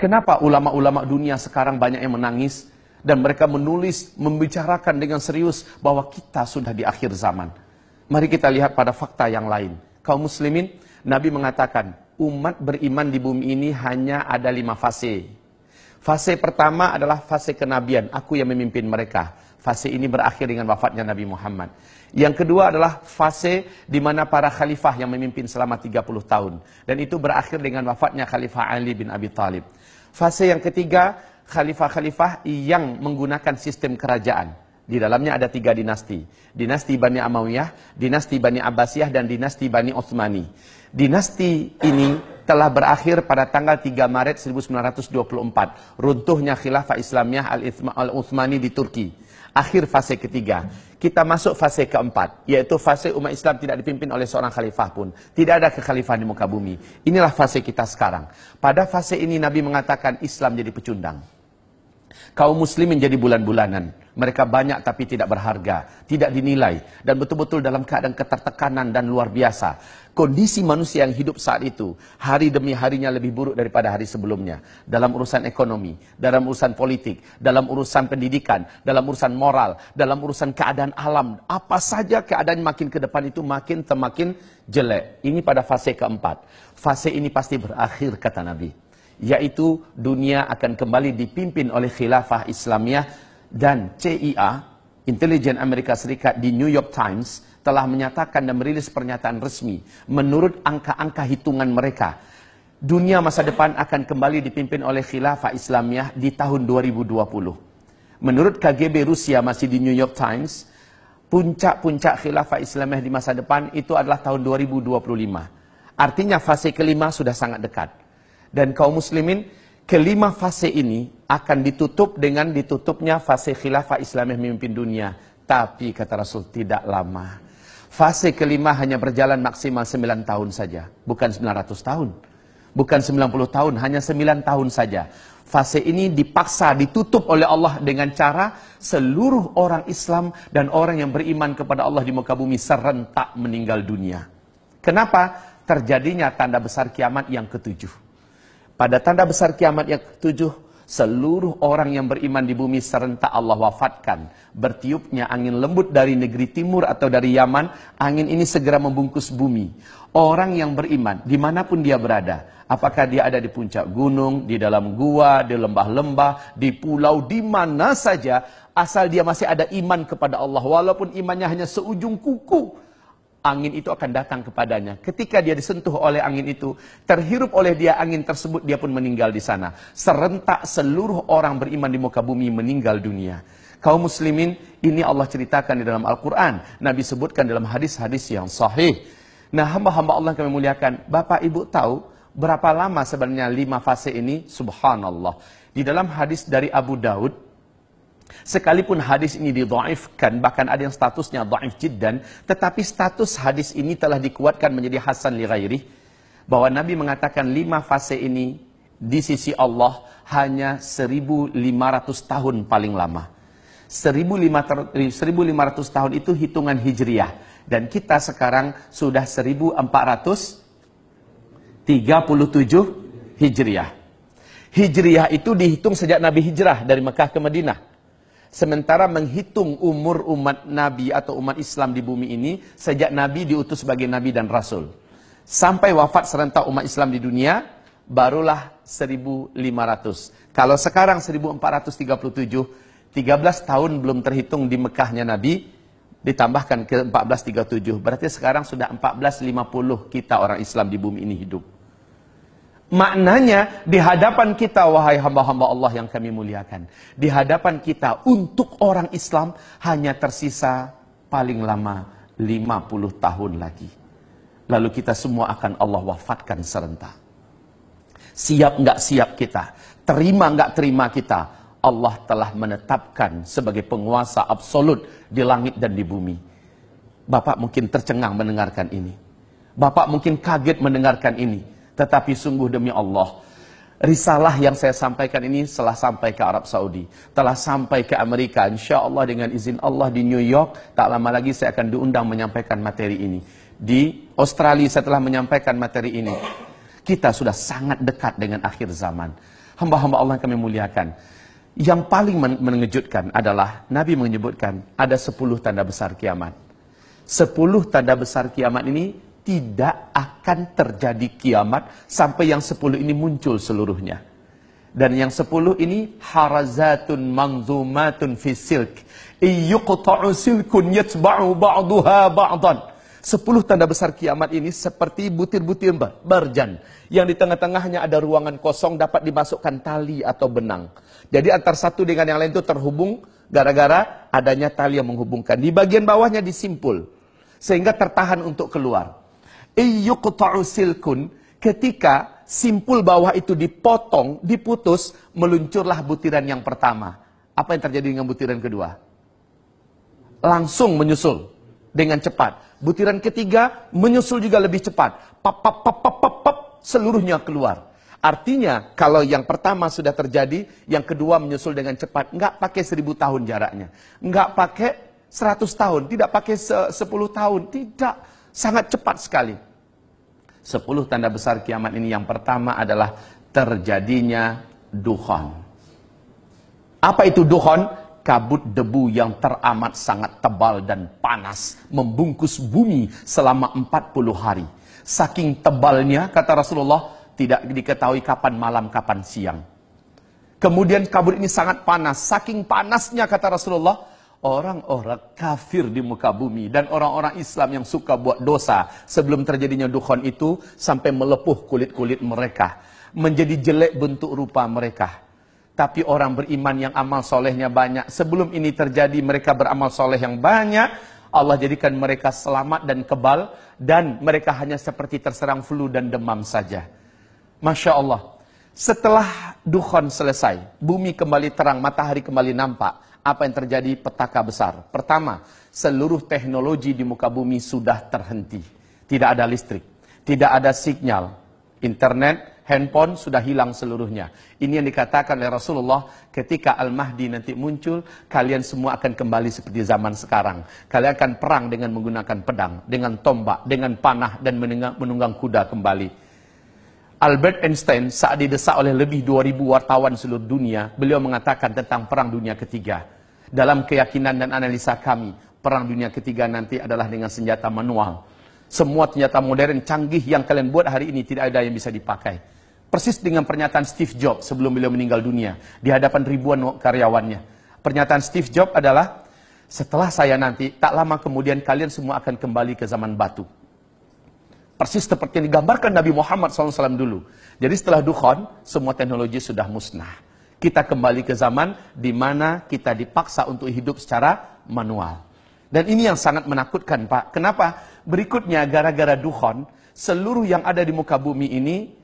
Kenapa ulama-ulama dunia sekarang banyak yang menangis dan mereka menulis, membicarakan dengan serius bahwa kita sudah di akhir zaman. Mari kita lihat pada fakta yang lain. Kaum muslimin, Nabi mengatakan, umat beriman di bumi ini hanya ada 5 fase. Fase pertama adalah fase kenabian, aku yang memimpin mereka. Fase ini berakhir dengan wafatnya Nabi Muhammad. Yang kedua adalah fase di mana para khalifah yang memimpin selama 30 tahun. Dan itu berakhir dengan wafatnya Khalifah Ali bin Abi Thalib. Fase yang ketiga, khalifah-khalifah yang menggunakan sistem kerajaan. Di dalamnya ada 3 dinasti. Dinasti Bani Amawiyyah, dinasti Bani Abbasiyah, dan dinasti Bani Utsmani. Dinasti ini telah berakhir pada tanggal 3 Maret 1924. Runtuhnya Khilafah Islamiyah Al-Utsmani di Turki. Akhir fase ketiga. Kita masuk fase keempat, yaitu fase umat Islam tidak dipimpin oleh seorang khalifah pun. Tidak ada kekhalifahan di muka bumi. Inilah fase kita sekarang. Pada fase ini Nabi mengatakan Islam jadi pecundang. Kaum muslimin jadi bulan-bulanan. Mereka banyak tapi tidak berharga, tidak dinilai, dan betul-betul dalam keadaan ketertekanan dan luar biasa. Kondisi manusia yang hidup saat itu, hari demi harinya lebih buruk daripada hari sebelumnya. Dalam urusan ekonomi, dalam urusan politik, dalam urusan pendidikan, dalam urusan moral, dalam urusan keadaan alam. Apa saja keadaan makin ke depan itu makin semakin jelek. Ini pada fase keempat. Fase ini pasti berakhir, kata Nabi. Yaitu dunia akan kembali dipimpin oleh khilafah Islamiyah. Dan CIA, Intelijen Amerika Serikat, di New York Times telah menyatakan dan merilis pernyataan resmi. Menurut angka-angka hitungan mereka, dunia masa depan akan kembali dipimpin oleh khilafah Islamiyah di tahun 2020. Menurut KGB Rusia, masih di New York Times, puncak-puncak khilafah Islamiyah di masa depan itu adalah tahun 2025. Artinya fase kelima sudah sangat dekat. Dan kaum muslimin, kelima fase ini akan ditutup dengan ditutupnya fase khilafah Islamiyah memimpin dunia. Tapi kata Rasul, tidak lama. Fase kelima hanya berjalan maksimal 9 tahun saja. Bukan 900 tahun. Bukan 90 tahun, hanya 9 tahun saja. Fase ini dipaksa ditutup oleh Allah dengan cara seluruh orang Islam dan orang yang beriman kepada Allah di muka bumi serentak meninggal dunia. Kenapa? Terjadinya tanda besar kiamat yang ketujuh. Pada tanda besar kiamat yang ketujuh, seluruh orang yang beriman di bumi serentak Allah wafatkan. Bertiupnya angin lembut dari negeri timur atau dari Yaman, angin ini segera membungkus bumi. Orang yang beriman, dimanapun dia berada, apakah dia ada di puncak gunung, di dalam gua, di lembah-lembah, di pulau, di mana saja, asal dia masih ada iman kepada Allah, walaupun imannya hanya seujung kuku, angin itu akan datang kepadanya. Ketika dia disentuh oleh angin itu, terhirup oleh dia angin tersebut, dia pun meninggal di sana. Serentak seluruh orang beriman di muka bumi meninggal dunia. Kaum muslimin, ini Allah ceritakan di dalam Al-Quran. Nabi sebutkan dalam hadis-hadis yang sahih. Nah, hamba-hamba Allah yang kami muliakan, Bapak Ibu tahu berapa lama sebenarnya 5 fase ini? Subhanallah. Di dalam hadis dari Abu Daud, sekalipun hadis ini didhaifkan, bahkan ada yang statusnya dhaif jiddan, tetapi status hadis ini telah dikuatkan menjadi hasan li ghairi, bahwa Nabi mengatakan 5 fase ini di sisi Allah hanya 1500 tahun paling lama. 1500 tahun itu hitungan hijriah, dan kita sekarang sudah 1437 hijriah. Hijriah itu dihitung sejak Nabi hijrah dari Mekah ke Madinah. Sementara menghitung umur umat Nabi atau umat Islam di bumi ini sejak Nabi diutus sebagai Nabi dan Rasul. Sampai wafat serentak umat Islam di dunia, barulah 1500. Kalau sekarang 1437, 13 tahun belum terhitung di Mekahnya Nabi, ditambahkan ke 1437. Berarti sekarang sudah 1450 kita orang Islam di bumi ini hidup. Maknanya di hadapan kita, wahai hamba-hamba Allah yang kami muliakan, di hadapan kita untuk orang Islam hanya tersisa paling lama 50 tahun lagi. Lalu kita semua akan Allah wafatkan serentak. Siap nggak siap kita, terima nggak terima kita, Allah telah menetapkan sebagai penguasa absolut di langit dan di bumi. Bapak mungkin tercengang mendengarkan ini. Bapak mungkin kaget mendengarkan ini. Tetapi sungguh demi Allah, risalah yang saya sampaikan ini telah sampai ke Arab Saudi, telah sampai ke Amerika. Insya Allah dengan izin Allah di New York, tak lama lagi saya akan diundang menyampaikan materi ini. Di Australia saya telah menyampaikan materi ini. Kita sudah sangat dekat dengan akhir zaman. Hamba-hamba Allah yang kami muliakan. Yang paling mengejutkan adalah Nabi menyebutkan ada 10 tanda besar kiamat. 10 tanda besar kiamat ini tidak akan terjadi kiamat sampai yang 10 ini muncul seluruhnya. Dan yang 10 ini harazatun manzumatun fi silk. Iyuqta'u silkun yatba'u ba'duha ba'dan. 10 tanda besar kiamat ini seperti butir-butir barjan. Yang di tengah-tengahnya ada ruangan kosong dapat dimasukkan tali atau benang. Jadi antar satu dengan yang lain itu terhubung gara-gara adanya tali yang menghubungkan. Di bagian bawahnya disimpul. Sehingga tertahan untuk keluar. Iyuqta'u silkun. Ketika simpul bawah itu dipotong, diputus, meluncurlah butiran yang pertama. Apa yang terjadi dengan butiran kedua? Langsung menyusul dengan cepat. Butiran ketiga menyusul juga lebih cepat. Pap, pap, pap, pap, pap, pap, seluruhnya keluar. Artinya, kalau yang pertama sudah terjadi, yang kedua menyusul dengan cepat. Nggak pakai 1000 tahun jaraknya. Nggak pakai 100 tahun. Tidak pakai 10 tahun. Tidak. Sangat cepat sekali. 10 tanda besar kiamat ini yang pertama adalah terjadinya dukhan. Apa itu dukhan? Kabut debu yang teramat sangat tebal dan panas membungkus bumi selama 40 hari. Saking tebalnya, kata Rasulullah, tidak diketahui kapan malam, kapan siang. Kemudian kabut ini sangat panas. Saking panasnya, kata Rasulullah, orang-orang kafir di muka bumi dan orang-orang Islam yang suka buat dosa sebelum terjadinya dukhan itu sampai melepuh kulit-kulit mereka, menjadi jelek bentuk rupa mereka. Tapi orang beriman yang amal solehnya banyak, sebelum ini terjadi mereka beramal soleh yang banyak, Allah jadikan mereka selamat dan kebal, dan mereka hanya seperti terserang flu dan demam saja. Masya Allah. Setelah dukhan selesai, bumi kembali terang, matahari kembali nampak. Apa yang terjadi? Petaka besar. Pertama, seluruh teknologi di muka bumi sudah terhenti. Tidak ada listrik, tidak ada sinyal, internet, handphone sudah hilang seluruhnya. Ini yang dikatakan oleh Rasulullah, ketika Al-Mahdi nanti muncul, kalian semua akan kembali seperti zaman sekarang. Kalian akan perang dengan menggunakan pedang, dengan tombak, dengan panah, dan menunggang kuda kembali. Albert Einstein saat didesak oleh lebih 2000 wartawan seluruh dunia, beliau mengatakan tentang perang dunia ketiga. Dalam keyakinan dan analisa kami, perang dunia ketiga nanti adalah dengan senjata manual. Semua senjata modern canggih yang kalian buat hari ini tidak ada yang bisa dipakai. Persis dengan pernyataan Steve Jobs sebelum beliau meninggal dunia di hadapan ribuan karyawannya. Pernyataan Steve Jobs adalah, setelah saya nanti, tak lama kemudian kalian semua akan kembali ke zaman batu. Persis seperti yang digambarkan Nabi Muhammad SAW dulu. Jadi setelah dukhan, semua teknologi sudah musnah. Kita kembali ke zaman di mana kita dipaksa untuk hidup secara manual. Dan ini yang sangat menakutkan, Pak. Kenapa? Berikutnya, gara-gara dukhan, seluruh yang ada di muka bumi ini,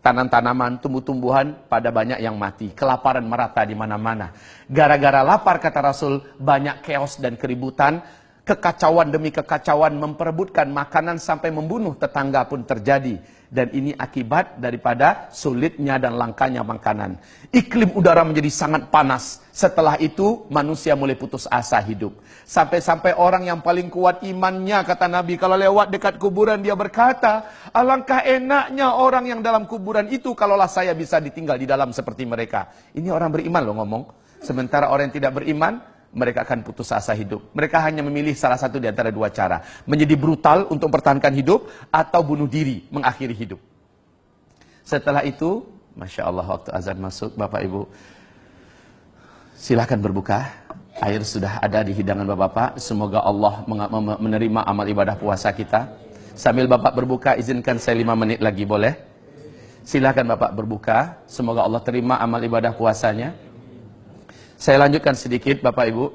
tanam-tanaman, tumbuh-tumbuhan, pada banyak yang mati. Kelaparan merata di mana-mana. Gara-gara lapar, kata Rasul, banyak chaos dan keributan. Kekacauan demi kekacauan, memperebutkan makanan sampai membunuh tetangga pun terjadi. Dan ini akibat daripada sulitnya dan langkanya makanan. Iklim udara menjadi sangat panas. Setelah itu, manusia mulai putus asa hidup. Sampai-sampai orang yang paling kuat imannya, kata Nabi, kalau lewat dekat kuburan dia berkata, alangkah enaknya orang yang dalam kuburan itu kalaulah saya bisa ditinggal di dalam seperti mereka. Ini orang beriman loh ngomong. Sementara orang yang tidak beriman, mereka akan putus asa hidup. Mereka hanya memilih salah satu di antara dua cara. Menjadi brutal untuk mempertahankan hidup, atau bunuh diri, mengakhiri hidup. Setelah itu, Masya Allah, waktu azan masuk, Bapak Ibu, silakan berbuka. Air sudah ada di hidangan Bapak-Bapak. Semoga Allah menerima amal ibadah puasa kita. Sambil Bapak berbuka, izinkan saya 5 menit lagi, boleh? Silakan Bapak berbuka. Semoga Allah terima amal ibadah puasanya. Saya lanjutkan sedikit, Bapak Ibu.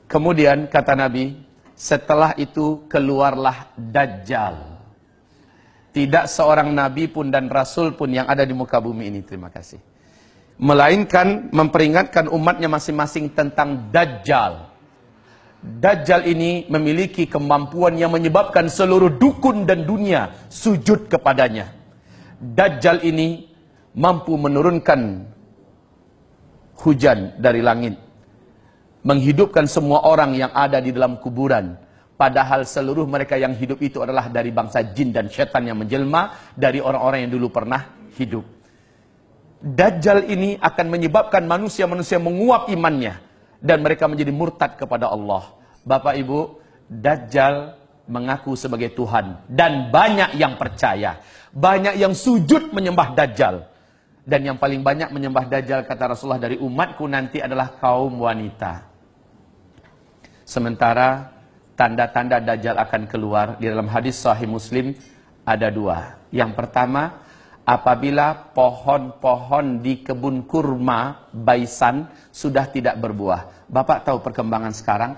Kemudian kata Nabi, setelah itu keluarlah Dajjal. Tidak seorang Nabi pun dan Rasul pun yang ada di muka bumi ini, terima kasih, melainkan memperingatkan umatnya masing-masing tentang Dajjal. Dajjal ini memiliki kemampuan yang menyebabkan seluruh dukun dan dunia sujud kepadanya. Dajjal ini mampu menurunkan hujan dari langit, menghidupkan semua orang yang ada di dalam kuburan, padahal seluruh mereka yang hidup itu adalah dari bangsa jin dan setan yang menjelma dari orang-orang yang dulu pernah hidup. Dajjal ini akan menyebabkan manusia-manusia menguap imannya dan mereka menjadi murtad kepada Allah. Bapak Ibu, Dajjal mengaku sebagai Tuhan dan banyak yang percaya. Banyak yang sujud menyembah Dajjal. Dan yang paling banyak menyembah Dajjal, kata Rasulullah, dari umatku nanti adalah kaum wanita. Sementara tanda-tanda Dajjal akan keluar di dalam hadis Sahih Muslim ada dua. Yang pertama, apabila pohon-pohon di kebun kurma Baisan sudah tidak berbuah. Bapak tahu perkembangan sekarang?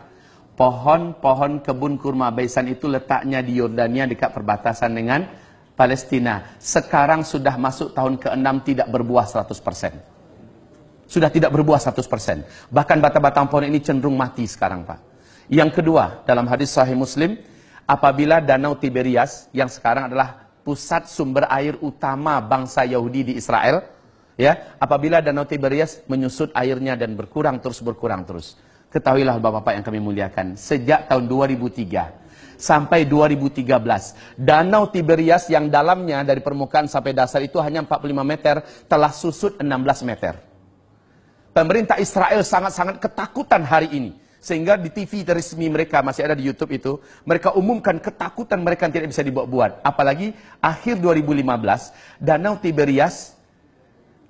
Pohon-pohon kebun kurma Baisan itu letaknya di Yordania dekat perbatasan dengan Palestina. Sekarang sudah masuk tahun ke-6 tidak berbuah 100%. Sudah tidak berbuah 100%. Bahkan batang-batang pohon ini cenderung mati sekarang, Pak. Yang kedua, dalam hadis Sahih Muslim, apabila Danau Tiberias yang sekarang adalah pusat sumber air utama bangsa Yahudi di Israel, ya, apabila Danau Tiberias menyusut airnya dan berkurang terus. Ketahuilah Bapak-bapak yang kami muliakan, sejak tahun 2003 sampai 2013, Danau Tiberias yang dalamnya dari permukaan sampai dasar itu hanya 45 meter, telah susut 16 meter. Pemerintah Israel sangat-sangat ketakutan hari ini. Sehingga di TV resmi mereka, masih ada di YouTube itu, mereka umumkan ketakutan mereka tidak bisa dibuat-buat. Apalagi akhir 2015, Danau Tiberias,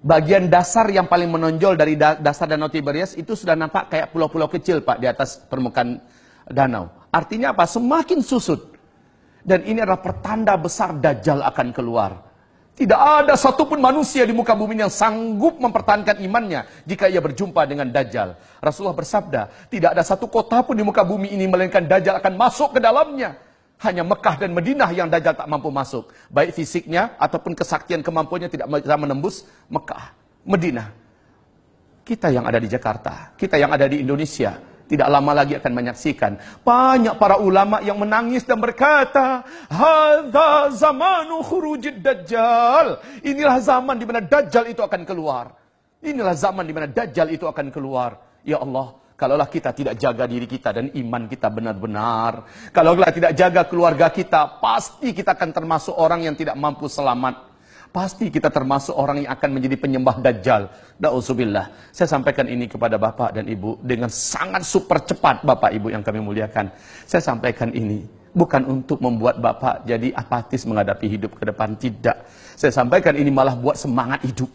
bagian dasar yang paling menonjol dari dasar Danau Tiberias itu sudah nampak kayak pulau-pulau kecil, Pak, di atas permukaan danau. Artinya apa? Semakin susut. Dan ini adalah pertanda besar Dajjal akan keluar. Tidak ada satupun manusia di muka bumi yang sanggup mempertahankan imannya jika ia berjumpa dengan Dajjal. Rasulullah bersabda, tidak ada satu kota pun di muka bumi ini melainkan Dajjal akan masuk ke dalamnya. Hanya Mekah dan Madinah yang Dajjal tak mampu masuk. Baik fisiknya ataupun kesaktian kemampuannya tidak bisa menembus Mekah, Madinah. Kita yang ada di Jakarta, kita yang ada di Indonesia, tidak lama lagi akan menyaksikan banyak para ulama yang menangis dan berkata, hadza zamanu khurujid Dajjal. Inilah zaman di mana Dajjal itu akan keluar. Inilah zaman di mana Dajjal itu akan keluar. Ya Allah, kalaulah kita tidak jaga diri kita dan iman kita benar-benar, kalaulah tidak jaga keluarga kita, pasti kita akan termasuk orang yang tidak mampu selamat. Pasti kita termasuk orang yang akan menjadi penyembah Dajjal. Na'udzubillah. Saya sampaikan ini kepada Bapak dan Ibu dengan sangat super cepat, Bapak Ibu yang kami muliakan. Saya sampaikan ini bukan untuk membuat Bapak jadi apatis menghadapi hidup ke depan. Tidak. Saya sampaikan ini malah buat semangat hidup.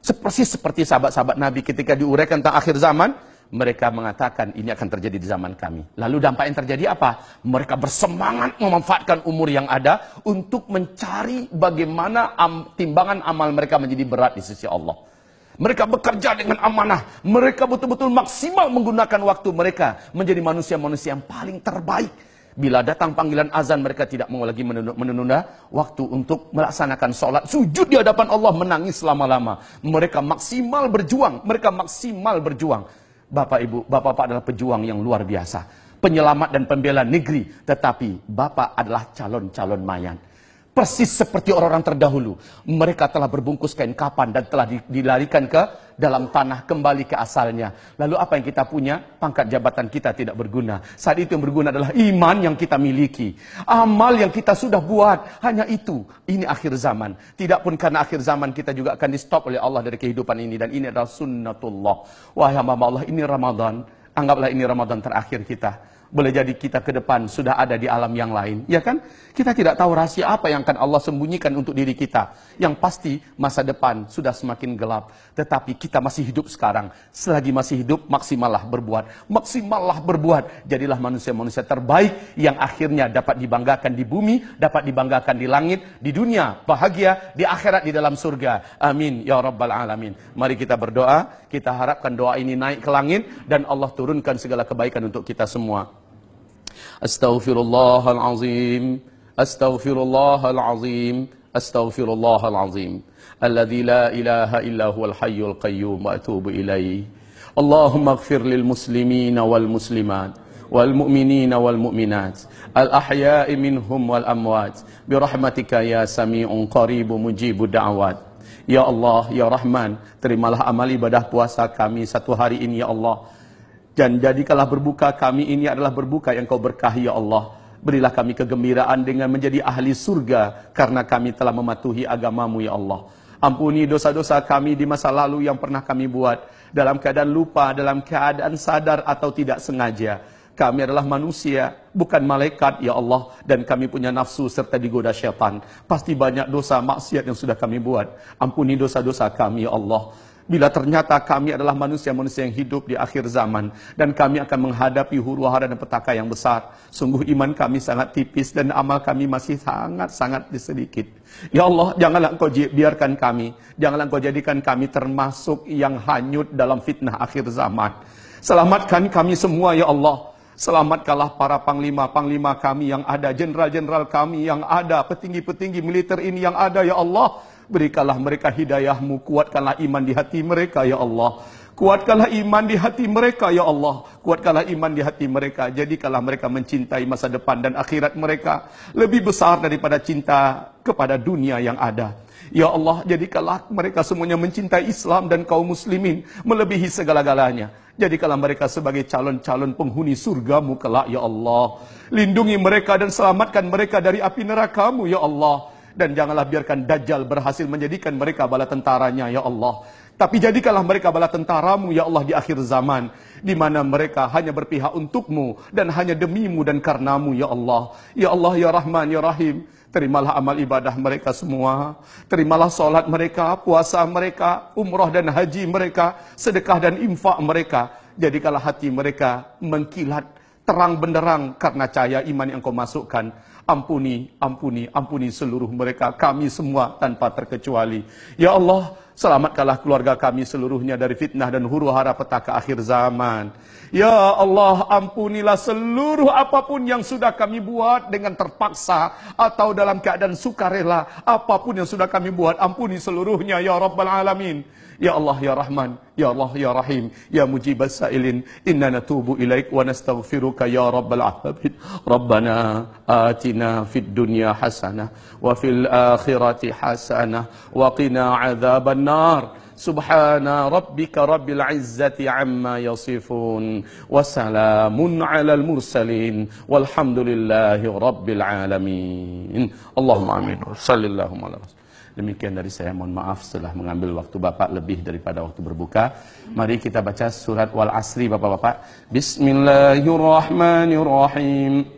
Seperti sahabat-sahabat Nabi ketika diuraikan tentang akhir zaman, mereka mengatakan ini akan terjadi di zaman kami. Lalu dampak yang terjadi apa? Mereka bersemangat memanfaatkan umur yang ada untuk mencari bagaimana timbangan amal mereka menjadi berat di sisi Allah. Mereka bekerja dengan amanah. Mereka betul-betul maksimal menggunakan waktu mereka menjadi manusia-manusia yang paling terbaik. Bila datang panggilan azan, mereka tidak mau lagi menunda waktu untuk melaksanakan sholat. Sujud di hadapan Allah, menangis lama-lama. Mereka maksimal berjuang. Bapak Ibu, Bapak adalah pejuang yang luar biasa. Penyelamat dan pembela negeri. Tetapi Bapak adalah calon-calon mayat. Persis seperti orang-orang terdahulu. Mereka telah berbungkus kain kapan dan telah dilarikan ke dalam tanah, kembali ke asalnya. Lalu apa yang kita punya? Pangkat jabatan kita tidak berguna. Saat itu yang berguna adalah iman yang kita miliki. Amal yang kita sudah buat. Hanya itu. Ini akhir zaman. Tidak pun karena akhir zaman kita juga akan di stop oleh Allah dari kehidupan ini. Dan ini adalah sunnatullah. Wahai hamba Allah, ini Ramadan. Anggaplah ini Ramadan terakhir kita. Boleh jadi kita ke depan sudah ada di alam yang lain, ya kan? Kita tidak tahu rahasia apa yang akan Allah sembunyikan untuk diri kita. Yang pasti masa depan sudah semakin gelap. Tetapi kita masih hidup sekarang. Selagi masih hidup, maksimallah berbuat. Maksimallah berbuat. Jadilah manusia-manusia terbaik yang akhirnya dapat dibanggakan di bumi, dapat dibanggakan di langit, di dunia bahagia, di akhirat di dalam surga. Amin ya rabbal alamin. Mari kita berdoa. Kita harapkan doa ini naik ke langit dan Allah turunkan segala kebaikan untuk kita semua. Astaghfirullahalazim, astaghfirullahalazim, astaghfirullahalazim. Alladzi la ilaha illa huwal hayyul qayyum wa atubu ilaih. Allahumma ighfir lil muslimina wal muslimat wal mu'minina wal mu'minat al ahya'i minhum wal amwat bi rahmatika ya sami'un qaribun mujibud da'awat. Ya Allah, ya Rahman, terimalah amal ibadah puasa kami satu hari ini ya Allah. Dan jadikanlah berbuka kami ini adalah berbuka yang kau berkahi ya Allah. Berilah kami kegembiraan dengan menjadi ahli surga karena kami telah mematuhi agamamu ya Allah. Ampuni dosa-dosa kami di masa lalu yang pernah kami buat, dalam keadaan lupa, dalam keadaan sadar atau tidak sengaja. Kami adalah manusia, bukan malaikat, ya Allah. Dan kami punya nafsu serta digoda syaitan. Pasti banyak dosa maksiat yang sudah kami buat. Ampuni dosa-dosa kami, ya Allah. Bila ternyata kami adalah manusia-manusia yang hidup di akhir zaman, dan kami akan menghadapi huru-hara dan petaka yang besar, sungguh iman kami sangat tipis dan amal kami masih sangat-sangat sedikit. Ya Allah, janganlah Engkau biarkan kami, janganlah Engkau jadikan kami termasuk yang hanyut dalam fitnah akhir zaman. Selamatkan kami semua, ya Allah. Selamatkanlah para panglima-panglima kami yang ada, jenderal-jenderal kami yang ada, petinggi-petinggi militer ini yang ada, ya Allah. Berikanlah mereka hidayah-Mu, kuatkanlah iman di hati mereka, ya Allah. Kuatkanlah iman di hati mereka, ya Allah. Kuatkanlah iman di hati mereka. Jadikanlah mereka mencintai masa depan dan akhirat mereka lebih besar daripada cinta kepada dunia yang ada. Ya Allah, jadikanlah mereka semuanya mencintai Islam dan kaum muslimin melebihi segala-galanya. Jadikanlah mereka sebagai calon-calon penghuni surga-Mu kelak, ya Allah. Lindungi mereka dan selamatkan mereka dari api neraka-Mu, ya Allah. Dan janganlah biarkan Dajjal berhasil menjadikan mereka bala tentaranya, ya Allah. Tapi jadikanlah mereka bala tentara-Mu, ya Allah, di akhir zaman, di mana mereka hanya berpihak untuk-Mu dan hanya demi-Mu dan karena-Mu, ya Allah. Ya Allah, ya Rahman, ya Rahim, terimalah amal ibadah mereka semua. Terimalah solat mereka, puasa mereka, umrah dan haji mereka, sedekah dan infak mereka. Jadikanlah hati mereka mengkilat terang benderang karena cahaya iman yang Kau masukkan. Ampuni, ampuni, ampuni seluruh mereka, kami semua tanpa terkecuali. Ya Allah, selamatkanlah keluarga kami seluruhnya dari fitnah dan huru-hara petaka akhir zaman. Ya Allah, ampunilah seluruh apapun yang sudah kami buat dengan terpaksa atau dalam keadaan sukarela. Apapun yang sudah kami buat, ampuni seluruhnya, ya Rabbal Alamin. Ya Allah, ya Rahman, ya Allah, ya Rahim, ya Mujibas Sa'ilin, inna natubu ilaik wa nastaghfiruka ya Rabbal Alamin. Rabbana atina fid dunya hasanah wa fil akhirati hasanah wa qina adzaban nar. Subhana rabbika rabbil izzati amma yasifun wa salamun alal mursalin walhamdulillahi rabbil alamin. Allahumma amin. Sallallahu alaihi wasallam. Demikian dari saya, mohon maaf setelah mengambil waktu Bapak lebih daripada waktu berbuka. Mari kita baca surat Wal Asri, Bapak-bapak. Bismillahirrahmanirrahim.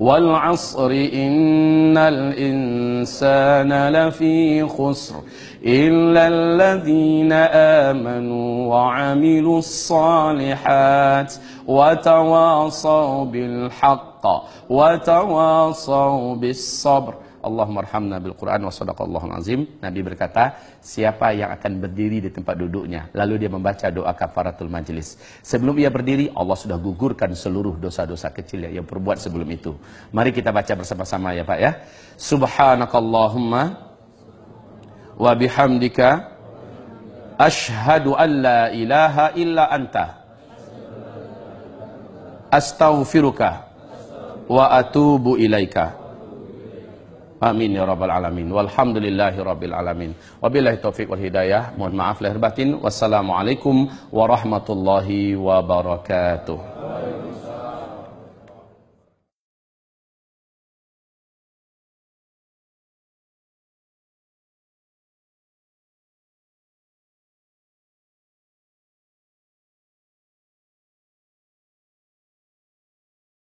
Wal asri innal insana lafi khusr illa alladhina amanu wa amilus salihat wa tawasaw bil haqq wa tawasaw bis sabr. Allahumma arhamna bil Quran wa sadaqallahul azim. Nabi berkata, siapa yang akan berdiri di tempat duduknya lalu dia membaca doa kafaratul majlis, sebelum ia berdiri Allah sudah gugurkan seluruh dosa-dosa kecil yang perbuat sebelum itu. Mari kita baca bersama-sama ya Pak ya. Subhanakallahumma wa bihamdika asyhadu an la ilaha illa anta astaghfiruka wa atubu ilaika. Amin ya rabbal alamin. Walhamdulillahi rabbil alamin. Wabillahi taufiq wal hidayah. Mohon maaf lahir batin. Wassalamualaikum warahmatullahi wabarakatuh.